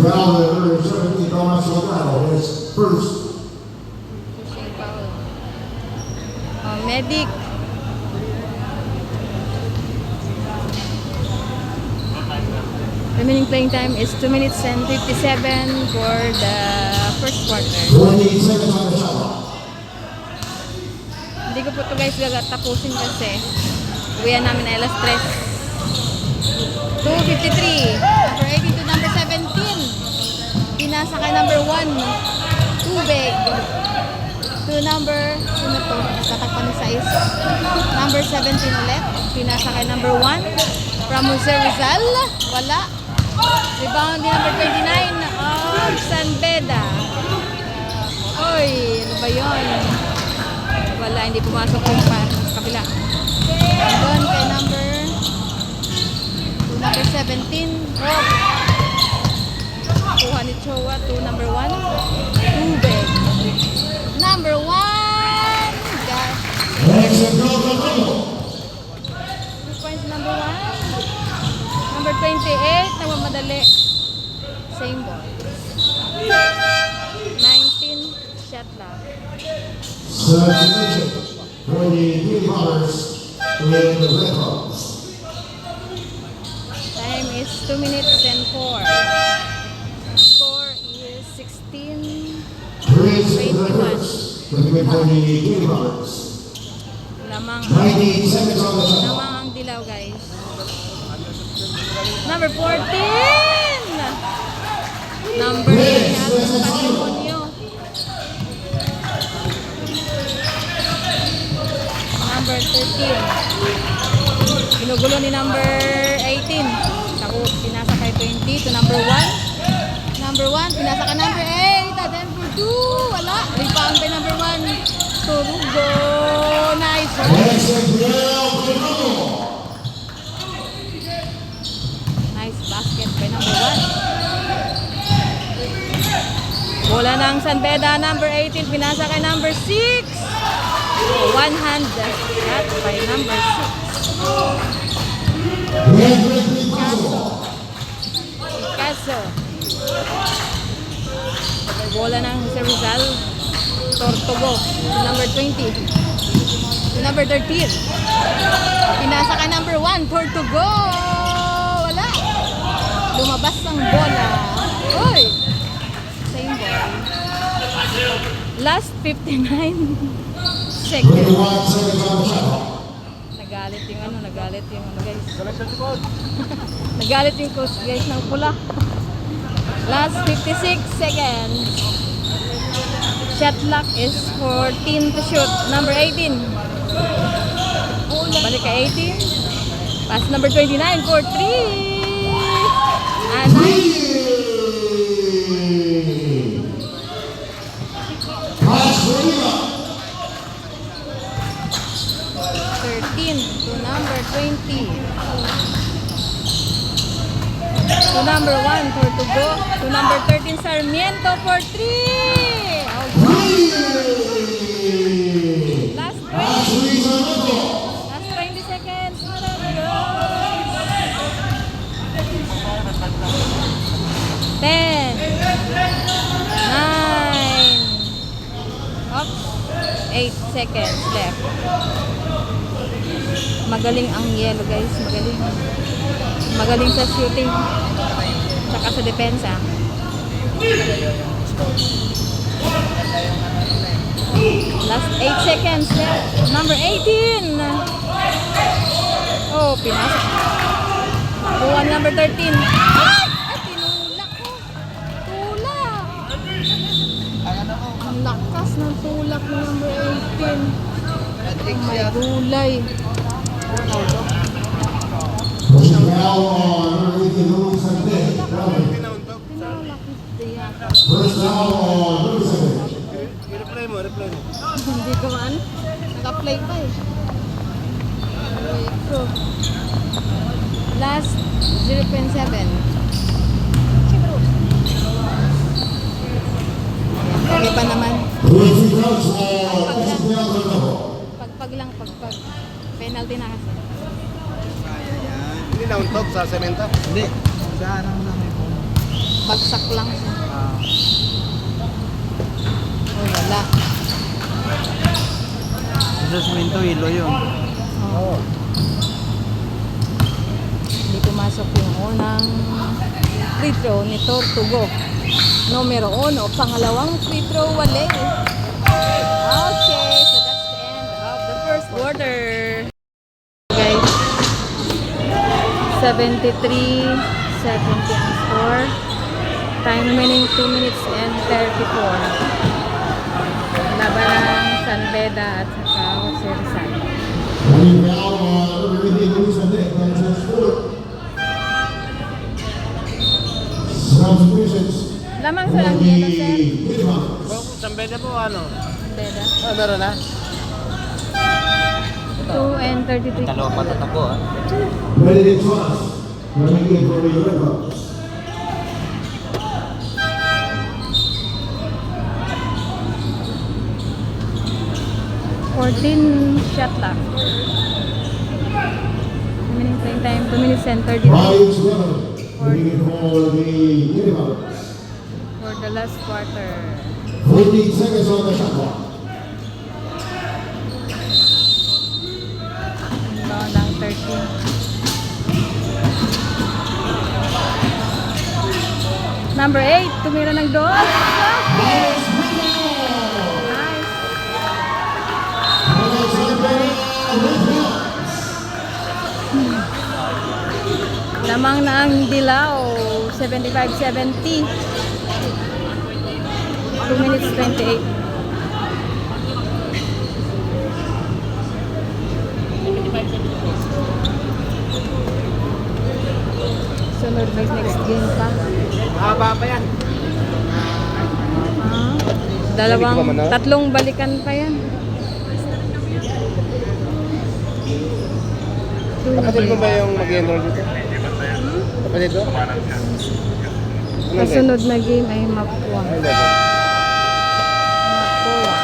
Now the 17 Thomas Logano is first. Pushing foul. Medic. Remaining playing time is 2 minutes and 57 for the first quarter. 20 seconds on the shot clock. Hindi ko po ito guys gagatapusin kasi uwian namin na alas 3. 2:53. Number 18 to number 17. Pinasa kay number 1. Tubig. To number, sino to? Tatakpan ni size. Number 17 ulit. Pinasa kay number 1. From Jose Rizal. Wala. Rebound ni number 29 of San Beda. Oy, ano ba yun? Wala, hindi pumasok yung par sa kabila. Doon kay number 17. Oh. Kuha ni Chowa to number 1. Tubig. Number 1. Gosh. 2 points number 1. Number 28. Nagmamadali. Same ball. 19. Shot lang. Substitution for the Green Bombers with the Red Hawks. Time is 2 minutes and 4. Score is 16. Chris Rivers with the Green Bombers. Lamang 19 seconds on the shot clock. ang dilaw guys. Number 14. Number 8 ang patrimonyo. Number 13. Ginugulo ni number 18. Ako, pinasa kay 20 to number 1. Number 1, pinasa kay number 8. At then for 2, wala. Rebound kay number 1. Turugo. Nice. Nice basket by number 1. Bola ng San Beda, number 18. Pinasa kay number 6. One hand shot by number 6. Picasso. Bola ng Jose Rizal. Tortugo. Number 20. Number 13. Pinasa kay number 1. Tortugo. Wala. Lumabas ang bola. Uy. Same ball. Last 59 seconds. 21 seconds on the shot clock. Nagalit yung guys. Nagalit yung coach guys ng pula. Last 56 seconds. Shot clock is 14 to shoot. Number 18. Balik ka 18. Pass number 29 for 3. And 13 to number 20. To number 1 for to go. To number 13 Sarmiento for 3. Last 20 seconds. 10 9 Oops. 8 seconds left. Magaling ang yellow guys, magaling sa shooting saka sa depensa. Last 8 seconds left. Number 18. Oh, pinasok. Nakuha ni number 13. Ay! Ay, tinulak ko. Tulak. Ang lakas ng tulak ni number 18. May gulay. Pushing now on Enrique Luis Santé. First down on Luis Santé. Reply mo. Hindi ko man. Naka-play pa eh. Last 0.7. Okay pa naman. Pagpag lang. Penalty na kasi. Hindi na-untok sa semento? Hindi. Sa anong namin po. Bagsak lang siya. Ah. Oh, wala. Jesus Minto, hilo yun. Oh. Hindi pumasok yung unang free throw ni Tortugo. Numero 1, pangalawang free throw, wala. Okay, so that's the end of the first quarter. Guys, 73-70 ang score. Time remaining 2 minutes and 34. Laban ng San Beda at saka Jose Rizal. And now, number 18, Luis Andres, that's his fourth. Substitutions. Lamang sa lang yelo, sir. Sambeda po, ano? San Beda. Ah, meron na? 2 and 33. Dalawa pa tatako, ah. Benedict Suarez, running in for the Red Hawks. Shot left. Remaining playing time 2 minutes and 33 Ryan Sweller, running in for the Red Hawks. for the last quarter. 14 seconds on the shot clock. Inbound ng 13. Number 8, tumira ng dos. Okay. Nice. Lamang na ang Dilaw, 75-70. 2 minutes 28. Sunod next game pa. Mahaba pa yan. Tatlong balikan pa yan. Kapatid mo ba yung mag-enroll dito? Kapatid mo? Kasunod na game ay Mapua. Ay, level. Mapua.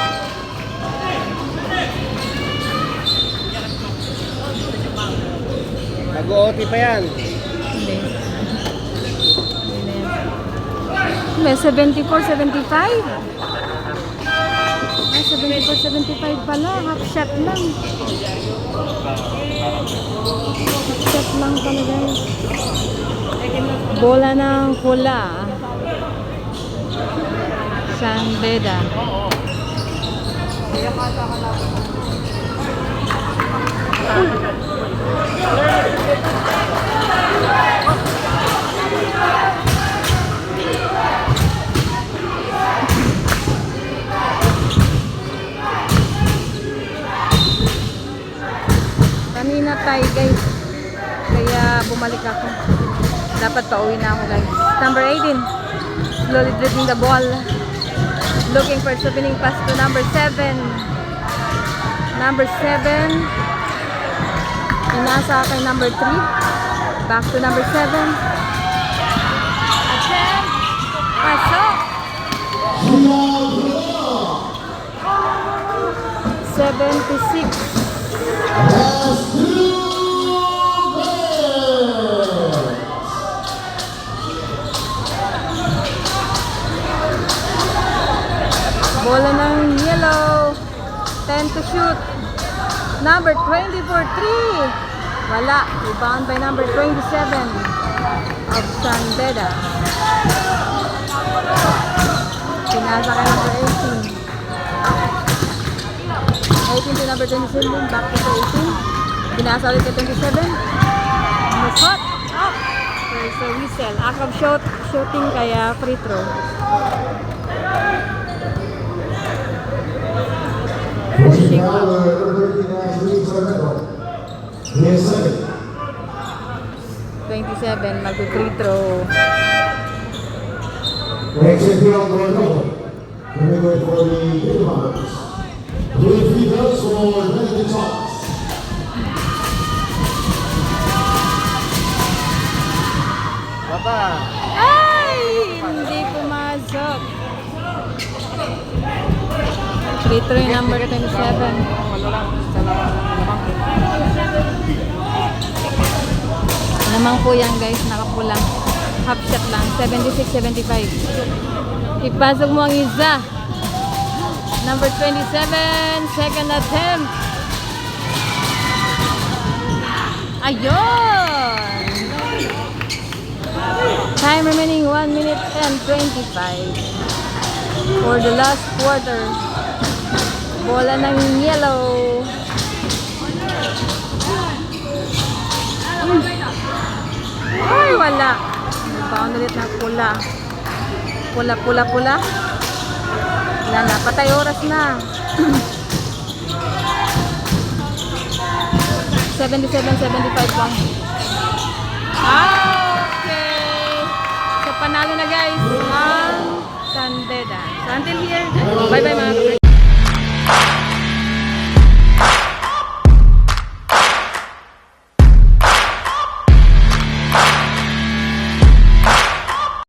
Mag-OT pa yan. Hindi. May 74-75. Ay, 74-75 pala. Half shot lang. Half shot lang pala, guys. Bola ng hula. San Beda. Kanina tayo, guys. Kaya bumalik ako. Dapat pauwi na ako, guys. Number 18. Slowly dribbling the ball. Looking for opening pass to number 7. Number 7. Inasa kay number 3. Back to number 7. Attempt. Pasok. 76. Bola ng yellow. 10 to shoot. Number 20 for 3. Wala. Rebound by number 27 of San Beda. Pinasa kay number 18. 18 to number 27. Back to 18. Pinasa ulit kay 27. Shot. Up. There's a whistle. Act of shooting kaya free throw. Pushing power, number 39, Luis Andres. Yes, 27, mag-free throw. Next is Bill Gordon. Coming in for the Uniforms. 3 free throws for Benedict Suarez. Baba. Ay! Hindi pumasok. Free throw yung number 27. Ano lang, sa lamang. Lamang po yan, guys, nakapulang. half shot lang. 76-75. Ipasok mo ang isa. Number 27, second attempt. Ayun! Time remaining 1 minute and 25 for the last quarter. Bola ng yellow. Ay, wala. Nagbaon ulit ng pula. Pula. Wala na. Patay oras na. 77-75 lang. Okay. So, panalo na guys ang Sandeda. So, until here, bye-bye mga kapatid.